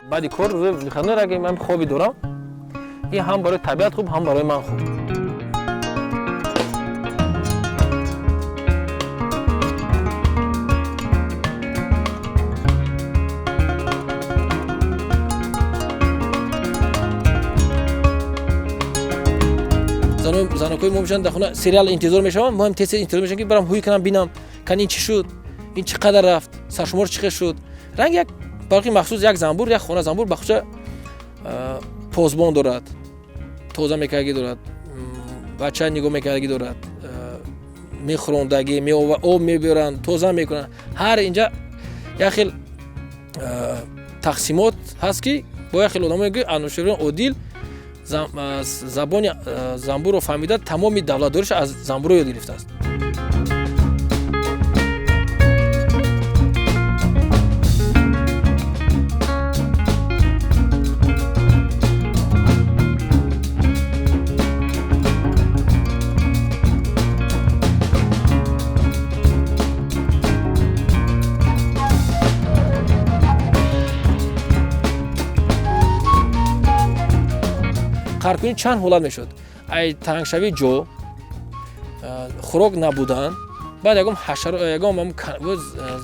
بعد کار میخوام اگه من خوابی دارم این هم برای طبیعت خوب هم برای من خوب. زنکای ما میشن در خونه سریال انتظار میشم، ما هم تست انتظار میشم که برام هوی کنم ببینم کن این چی شد، این چقدر رفت، سرشمار چقدر شد. رنگ یک باقی مخصوص یک زنبور، یک خونه زنبور بخش پوزبان دارد، توزه میکردگی دارد، بچه نگاه میکردگی دارد، میخوردگی، آب میبرن، توزه میکنن. هر اینجا یک خیل تقسیمات هست که با یک خیل آدم میگه انوشیروان عادل زبان زنبور رو فهمیده، تمام دولت‌دارش از زنبور یاد گرفته است. قرقونی چند حالت میشد. ای تنگ شوی جو، خوراک نبودن، بعد یکم حشره، یکم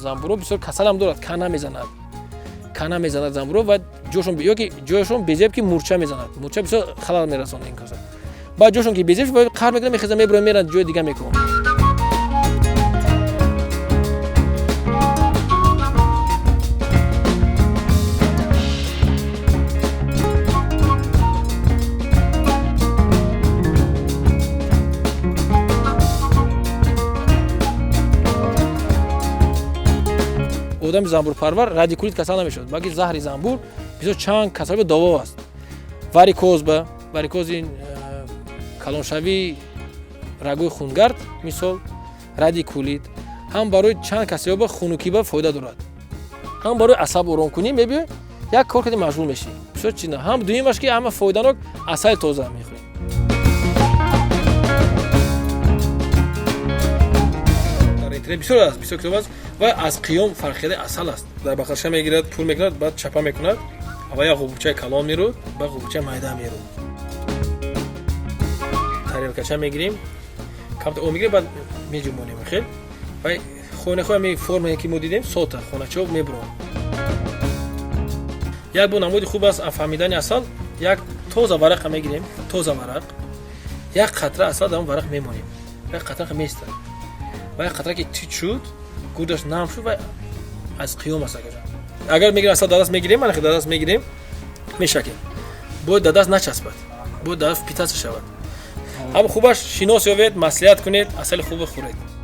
زنبورو بسیار کسل هم دارد، کنه میزند زنبورو و جوشون یا که جوشون بیزیب که مورچه میزند، مورچه بسیار خلل میرسونه این کاسه. بعد جوشون که بیزیب باید قهر میکنه، میخزه میبرن میرن جای دیگه میکنه. آدم زنبور پرور رادیکولیت کسل نمیشد، باقی زهر زنبور بسیار چند کسل به دوا است. واریکوز این کلانشوی رگوی خونگرد مثال رادیکولیت هم برای چند کسل به خونوکی به فایده دارد، هم برای عصب آرام کنی میبی یک کار کردی مشغول میشی بسیار چیزا. هم دومیش که همه فایده‌ناک عسل تازه میخوری. بسیار است، بسیار کتاب است و از قیام فرقیده اصل است. در بخشش میگیرد، پول میکند، بعد چپا میکند و یا غوبچه کلان میرود و غوبچه میده میرود. تریلکچه میگیریم، کامت او میگیره بعد میجمونیم خیلی و خونه خو می فرم که ما دیدیم سوتا خونه چوب میبرون. یک بو نمود خوب است فهمیدن اصل. یک توزه ورق میگیریم، توزه ورق یک قطره اصل در اون ورق میمونیم، یک قطره میسته و یک قطره که تیت شد گودش نرم شد و از قیام است. اگر میگیریم اصلا دست میگیریم، من دست میگیریم میشکیم، باید دست نچسبد، باید دست پیتاس شود. هم خوبش شناس یابید، مصلحت کنید، اصل خوب خورید.